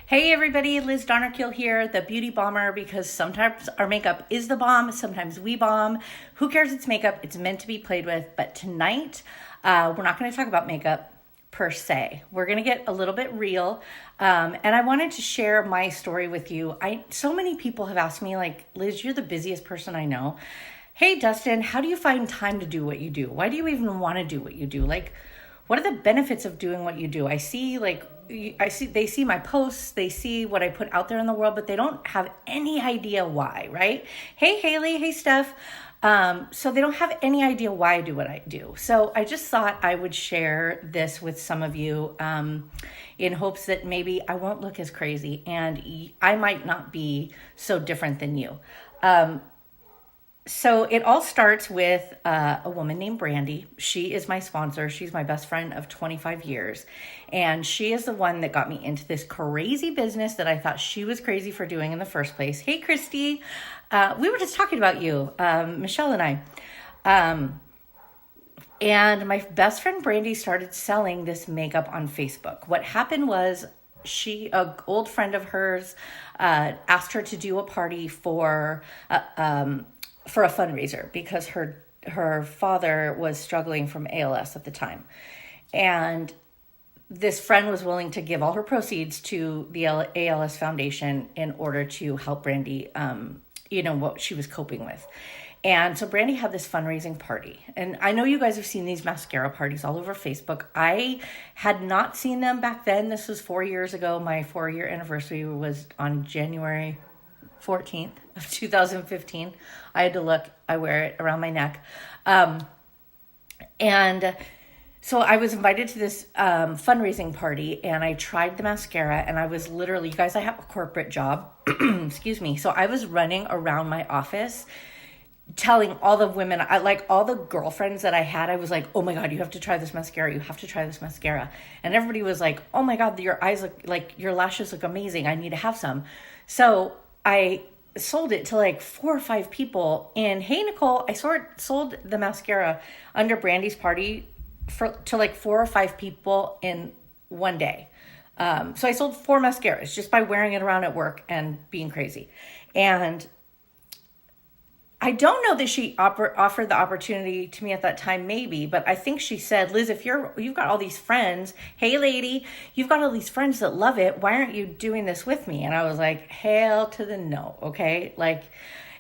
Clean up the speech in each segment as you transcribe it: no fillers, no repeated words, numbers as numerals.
Hey everybody, Liz Donnerkill here, the beauty bomber, because sometimes our makeup is the bomb, sometimes we bomb. Who cares? It's makeup. It's meant to be played with. But tonight, we're not going to talk about makeup per se. We're going to get a little bit real. And I wanted to share my story with you. So many people have asked me, like, Liz, you're the busiest person I know. Hey, Dustin, how do you find time to do what you do? Why do you even want to do what you do? Like, what are the benefits of doing what you do? They see my posts, they see what I put out there in the world, but they don't have any idea why, right? Hey, Haley, hey, Steph. So they don't have any idea why I do what I do. So I just thought I would share this with some of you in hopes that maybe I won't look as crazy and I might not be so different than you. So it all starts with a woman named Brandy. She is my sponsor. She's my best friend of 25 years. And she is the one that got me into this crazy business that I thought she was crazy for doing in the first place. Hey, Christy. We were just talking about you, Michelle and I. And my best friend Brandy started selling this makeup on Facebook. What happened was an old friend of hers asked her to do a party for a fundraiser because her father was struggling from ALS at the time. And this friend was willing to give all her proceeds to the ALS Foundation in order to help Brandy, what she was coping with. And so Brandy had this fundraising party. And I know you guys have seen these mascara parties all over Facebook. I had not seen them back then. This was 4 years ago. My 4-year anniversary was on January 14th of 2015. I had to look. I wear it around my neck. And so I was invited to this fundraising party, and I tried the mascara, and I was literally, you guys, I have a corporate job. Excuse me. So I was running around my office telling all the women, all the girlfriends that I had, I was like, oh my God, you have to try this mascara. You have to try this mascara. And everybody was like, oh my God, your eyes look like, your lashes look amazing. I need to have some. So I sold it to like 4 or 5 people. And hey, Nicole, I sold the mascara under Brandy's party to like 4 or 5 people in one day. So I sold 4 mascaras just by wearing it around at work and being crazy. And I don't know that she offered the opportunity to me at that time, maybe, but I think she said, Liz, if you've got all these friends, hey lady, you've got all these friends that love it. Why aren't you doing this with me? And I was like, hell to the no. Okay.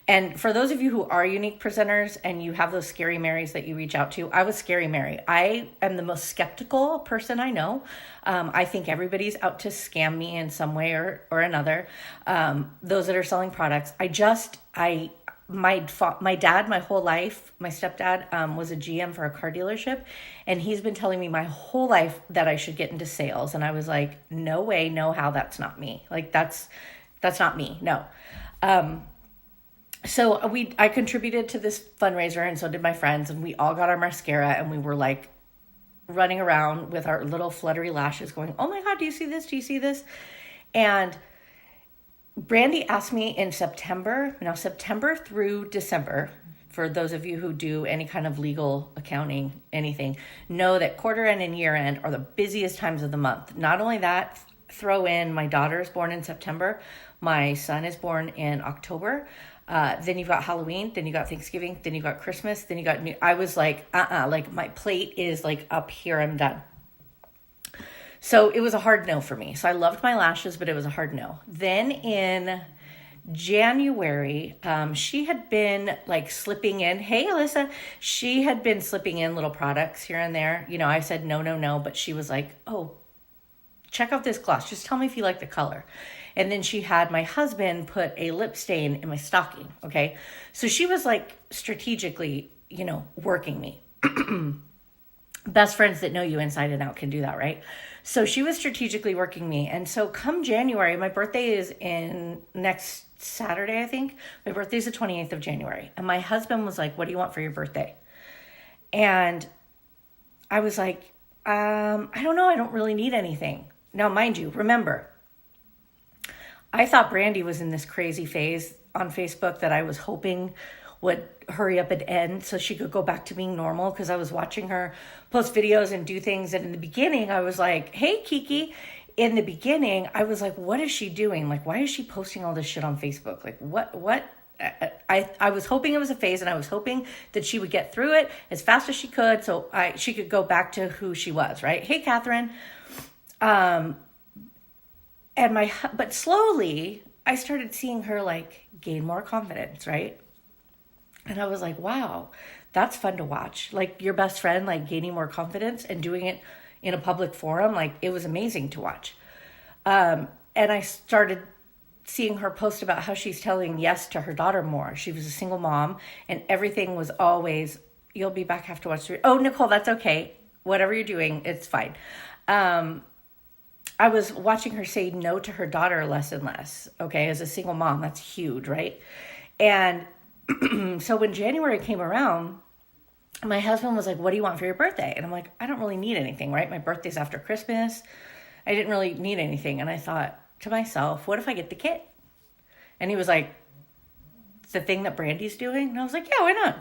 And for those of you who are unique presenters and you have those scary Marys that you reach out to, I was scary Mary. I am the most skeptical person I know. I think everybody's out to scam me in some way or another. Those that are selling products, my dad, my whole life, my stepdad was a GM for a car dealership, and he's been telling me my whole life that I should get into sales. And I was like, no way, no how, that's not me. Like that's not me. No. So I contributed to this fundraiser, and so did my friends, and we all got our mascara, and we were like running around with our little fluttery lashes going, oh my God, do you see this? Do you see this? And Brandy asked me in September through December, for those of you who do any kind of legal accounting, anything, know that quarter end and year end are the busiest times of the month. Not only that, throw in my daughter is born in September, my son is born in October, then you've got Halloween, then you got Thanksgiving, then you got Christmas, then you got I was like, like my plate is like up here, I'm done. So it was a hard no for me. So I loved my lashes, but it was a hard no. Then in January, she had been like slipping in. Hey, Alyssa, she had been slipping in little products here and there. You know, I said, no. But she was like, oh, check out this gloss. Just tell me if you like the color. And then she had my husband put a lip stain in my stocking. Okay. So she was like strategically, working me. Best friends that know you inside and out can do that, right? So she was strategically working me. And so come January, my birthday is in next Saturday, I think. My birthday is the 28th of January. And my husband was like, what do you want for your birthday? And I was like, I don't know. I don't really need anything. Now, mind you, remember, I thought Brandy was in this crazy phase on Facebook that I was hoping would hurry up and end so she could go back to being normal, because I was watching her post videos and do things. And in the beginning, I was like, hey, Kiki, in the beginning, I was like, what is she doing? Like, why is she posting all this shit on Facebook? Like, what? I was hoping it was a phase, and I was hoping that she would get through it as fast as she could, so she could go back to who she was, right? Hey, Catherine. But slowly I started seeing her like gain more confidence, right? And I was like, wow, that's fun to watch. Like your best friend, like gaining more confidence and doing it in a public forum. Like it was amazing to watch. And I started seeing her post about how she's telling yes to her daughter more. She was a single mom, and everything was always, you'll be back, have to watch the, oh, Nicole, that's okay. Whatever you're doing, it's fine. I was watching her say no to her daughter less and less. Okay. As a single mom, that's huge. Right. And so when January came around, my husband was like, what do you want for your birthday? And I'm like, I don't really need anything, right? My birthday's after Christmas. I didn't really need anything. And I thought to myself, what if I get the kit? And he was like, the thing that Brandy's doing? And I was like, yeah, why not?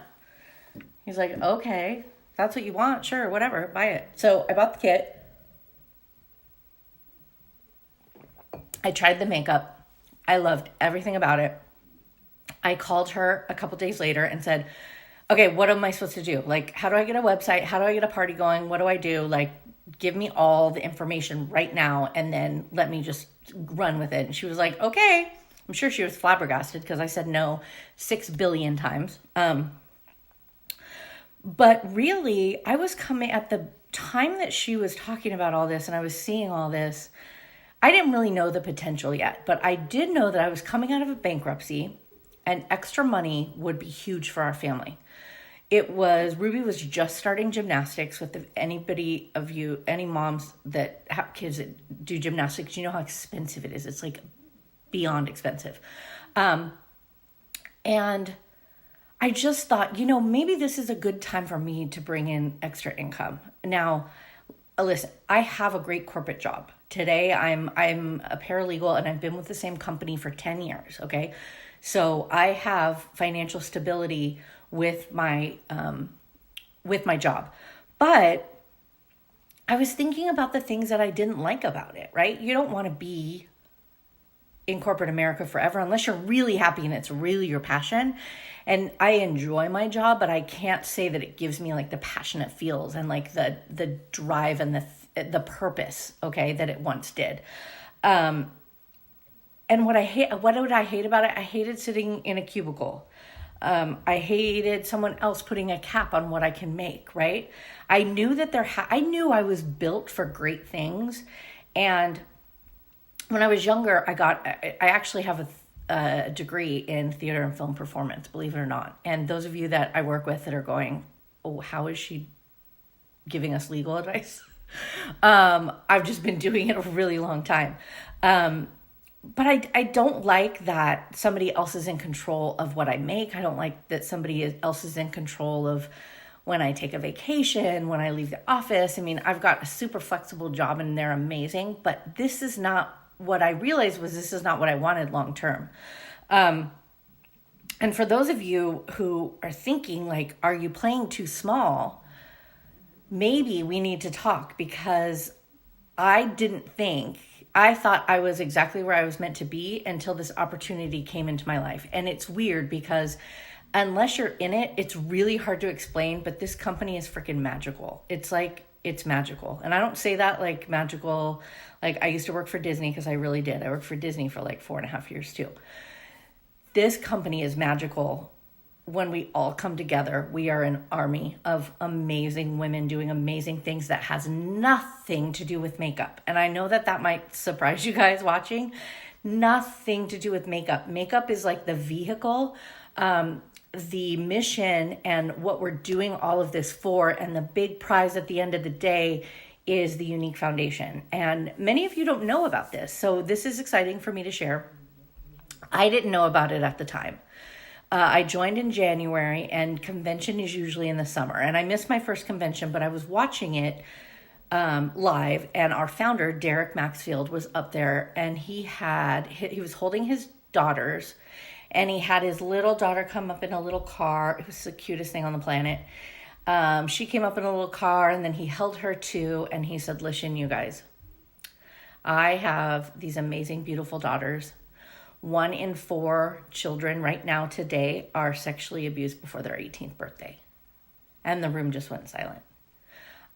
He's like, okay, that's what you want. Sure, whatever, buy it. So I bought the kit. I tried the makeup. I loved everything about it. I called her a couple days later and said, okay, what am I supposed to do? Like, how do I get a website? How do I get a party going? What do I do? Like, give me all the information right now and then let me just run with it. And she was like, okay. I'm sure she was flabbergasted because I said no 6 billion times. But really, I was coming at the time that she was talking about all this and I was seeing all this. I didn't really know the potential yet, but I did know that I was coming out of a bankruptcy and extra money would be huge for our family. Ruby was just starting gymnastics. With anybody of you, any moms that have kids that do gymnastics, you know how expensive it is. It's like beyond expensive. And I just thought, maybe this is a good time for me to bring in extra income. Now, listen, I have a great corporate job. Today, I'm a paralegal and I've been with the same company for 10 years, okay? So I have financial stability with my job. But I was thinking about the things that I didn't like about it, right? You don't want to be in corporate America forever unless you're really happy and it's really your passion. And I enjoy my job, but I can't say that it gives me like the passion it feels and like the drive and the purpose, okay, that it once did. And what did I hate about it? I hated sitting in a cubicle. I hated someone else putting a cap on what I can make, right? I knew that I knew I was built for great things. And when I was younger, I actually have a degree in theater and film performance, believe it or not. And those of you that I work with that are going, oh, how is she giving us legal advice? I've just been doing it a really long time. But I don't like that somebody else is in control of what I make. I don't like that somebody else is in control of when I take a vacation, when I leave the office. I mean, I've got a super flexible job and they're amazing, but this is not what I realized was this is not what I wanted long term. And for those of you who are thinking like, are you playing too small? Maybe we need to talk because I thought I was exactly where I was meant to be until this opportunity came into my life. And it's weird because unless you're in it, it's really hard to explain, but this company is freaking magical. It's magical. And I don't say that like magical, like I used to work for Disney because I really did. I worked for Disney for like 4.5 years too. This company is magical. When we all come together, we are an army of amazing women doing amazing things that has nothing to do with makeup. And I know that might surprise you guys watching. Nothing to do with makeup. Makeup is like the vehicle, the mission, and what we're doing all of this for. And the big prize at the end of the day is the Unique Foundation. And many of you don't know about this. So this is exciting for me to share. I didn't know about it at the time. I joined in January and convention is usually in the summer. And I missed my first convention, but I was watching it live. And our founder, Derek Maxfield, was up there and he was holding his daughters and he had his little daughter come up in a little car. It was the cutest thing on the planet. She came up in a little car and then he held her too. And he said, listen, you guys, I have these amazing, beautiful daughters. 1 in 4 children right now today are sexually abused before their 18th birthday. And the room just went silent.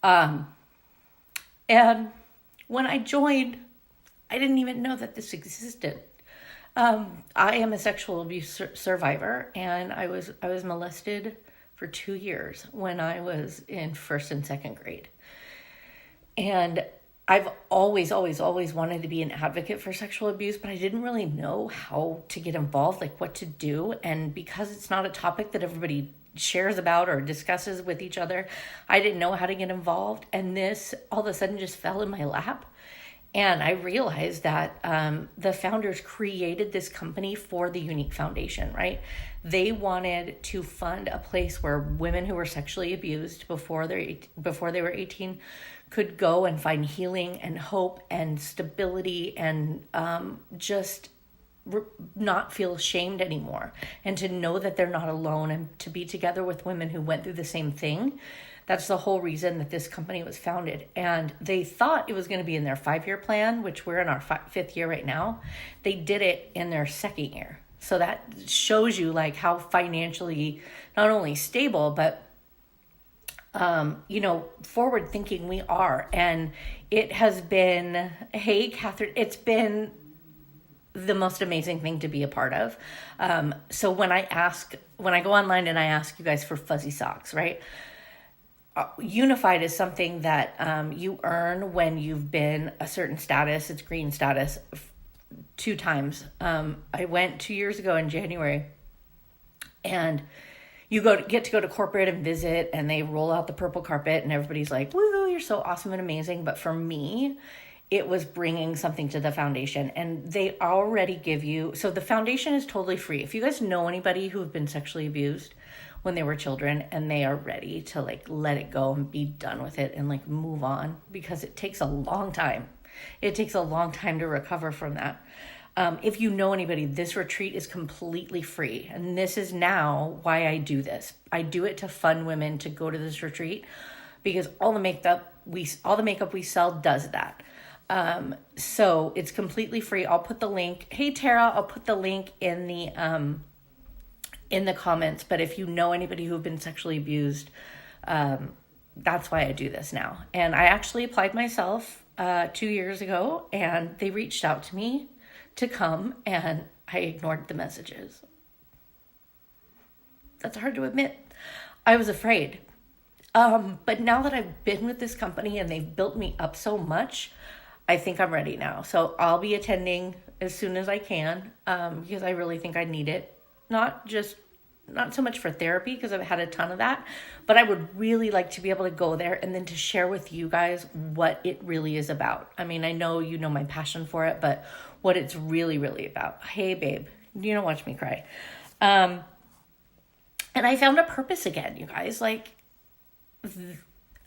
And when I joined, I didn't even know that this existed. I am a sexual abuse survivor, and I was molested for 2 years when I was in 1st and 2nd grade. And I've always wanted to be an advocate for sexual abuse, but I didn't really know how to get involved, like what to do. And because it's not a topic that everybody shares about or discusses with each other, I didn't know how to get involved. And this all of a sudden just fell in my lap. And I realized that the founders created this company for the Unique Foundation, right? They wanted to fund a place where women who were sexually abused before they were 18 could go and find healing and hope and stability and just not feel ashamed anymore, and to know that they're not alone, and to be together with women who went through the same thing. That's the whole reason that this company was founded. And they thought it was going to be in their 5-year plan, which we're in our 5th year right now. They did it in their 2nd year. So that shows you like how financially not only stable, but forward thinking we are. And it has been, hey, Catherine, it's been the most amazing thing to be a part of. So when I go online and I ask you guys for fuzzy socks, right? Unified is something that you earn when you've been a certain status. It's green status 2 times. I went 2 years ago in January, and you get to go to corporate and visit, and they roll out the purple carpet, and everybody's like, woo, you're so awesome and amazing. But for me, it was bringing something to the foundation, and they already give you, so the foundation is totally free. If you guys know anybody who have been sexually abused when they were children and they are ready to like let it go and be done with it and like move on, because it takes a long time. It takes a long time to recover from that. If you know anybody, this retreat is completely free. And this is now why I do this. I do it to fund women to go to this retreat, because all the makeup we sell does that. So it's completely free. I'll put the link. Hey, Tara, I'll put the link in the comments. But if you know anybody who've been sexually abused, that's why I do this now. And I actually applied myself 2 years ago, and they reached out to me to come, and I ignored the messages. That's hard to admit. I was afraid. But now that I've been with this company and they've built me up so much, I think I'm ready now. So I'll be attending as soon as I can, because I really think I need it. Not so much for therapy, because I've had a ton of that, but I would really like to be able to go there and then to share with you guys what it really is about. I mean, I know you know my passion for it, but what it's really, really about. Hey, babe, you don't watch me cry. And I found a purpose again, you guys. Like,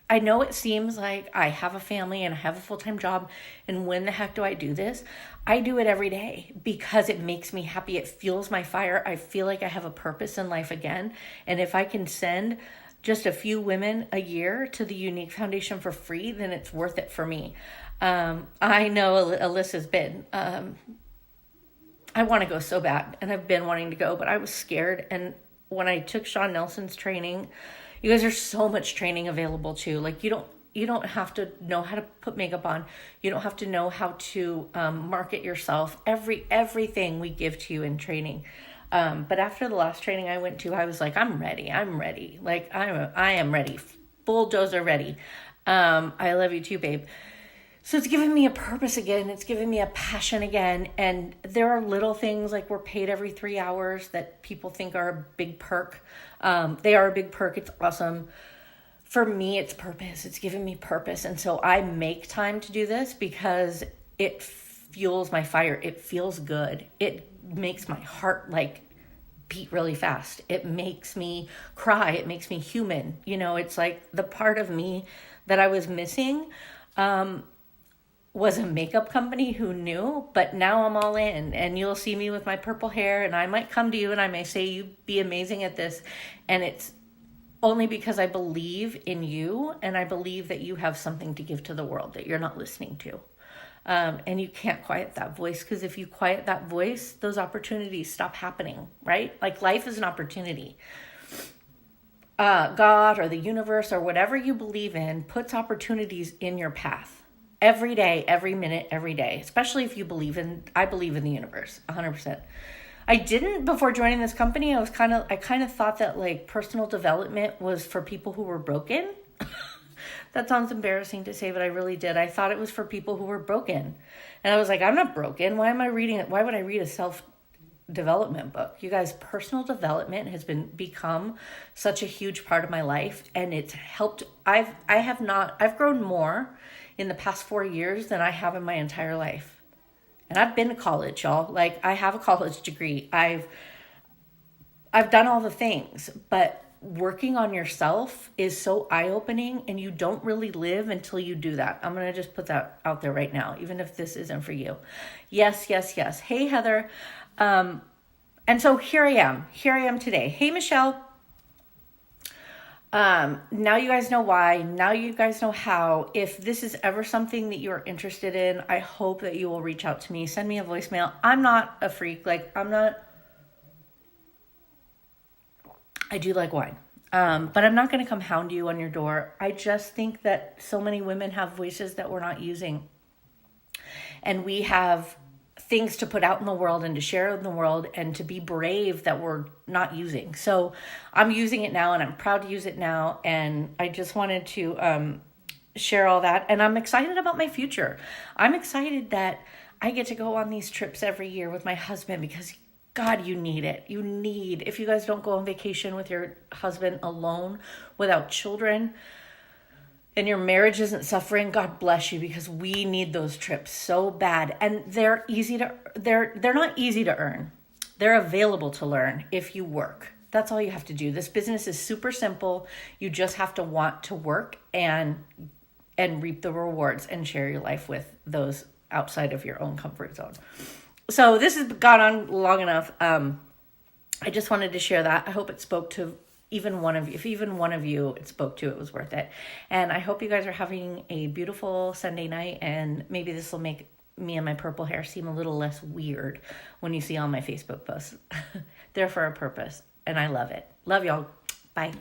I know it seems like I have a family and I have a full-time job, and when the heck do I do this? I do it every day because it makes me happy. It fuels my fire. I feel like I have a purpose in life again. And if I can send just a few women a year to the Unique Foundation for free, then it's worth it for me. I know Alyssa's been, I want to go so bad, and I've been wanting to go, but I was scared. And when I took Sean Nelson's training, you guys, there's so much training available too. Like, you don't have to know how to put makeup on. You don't have to know how to market yourself. Everything we give to you in training. But after the last training I went to, I was like, I'm ready. Like, I am ready. Bulldozer ready. I love you too, babe. So it's given me a purpose again. It's given me a passion again. And there are little things like we're paid every 3 hours that people think are a big perk. They are a big perk. It's awesome. For me, it's purpose. It's given me purpose. And so I make time to do this because it fuels my fire. It feels good. It makes my heart like beat really fast. It makes me cry. It makes me human. You know, it's like the part of me that I was missing, was a makeup company. Who knew? But now I'm all in, and you'll see me with my purple hair, and I might come to you and I may say, you be amazing at this. And it's only because I believe in you, and I believe that you have something to give to the world that you're not listening to. And you can't quiet that voice, because if you quiet that voice, those opportunities stop happening, right? Like life is an opportunity. God or the universe or whatever you believe in puts opportunities in your path every day, every minute, every day, especially if you believe in, I believe in the universe 100%. I didn't before joining this company. I kind of thought that like personal development was for people who were broken. That sounds embarrassing to say, but I really did. I thought it was for people who were broken. And I was like, I'm not broken. Why am I reading it? Why would I read a self-development book? You guys, personal development has become such a huge part of my life, and it's helped. I've grown more in the past 4 years than I have in my entire life. And I've been to college, y'all. Like, I have a college degree. I've done all the things, but working on yourself is so eye-opening, and you don't really live until you do that. I'm going to just put that out there right now, even if this isn't for you. Yes, yes, yes. Hey, Heather. And so here I am today. Hey, Michelle. Now you guys know why. Now you guys know how. If this is ever something that you're interested in, I hope that you will reach out to me. Send me a voicemail. I'm not a freak. I do like wine. But I'm not going to come hound you on your door. I just think that so many women have voices that we're not using. And we have things to put out in the world and to share in the world and to be brave that we're not using. So I'm using it now, and I'm proud to use it now. And I just wanted to share all that. And I'm excited about my future. I'm excited that I get to go on these trips every year with my husband, because God, you need it. If you guys don't go on vacation with your husband alone without children and your marriage isn't suffering, God bless you, because we need those trips so bad. And they're not easy to earn. They're available to learn if you work. That's all you have to do. This business is super simple. You just have to want to work and reap the rewards and share your life with those outside of your own comfort zone. So this has gone on long enough. I just wanted to share that. I hope it spoke to even one of you. If even one of you it spoke to, it was worth it. And I hope you guys are having a beautiful Sunday night, and maybe this will make me and my purple hair seem a little less weird when you see all my Facebook posts. They're for a purpose, and I love it. Love y'all. Bye.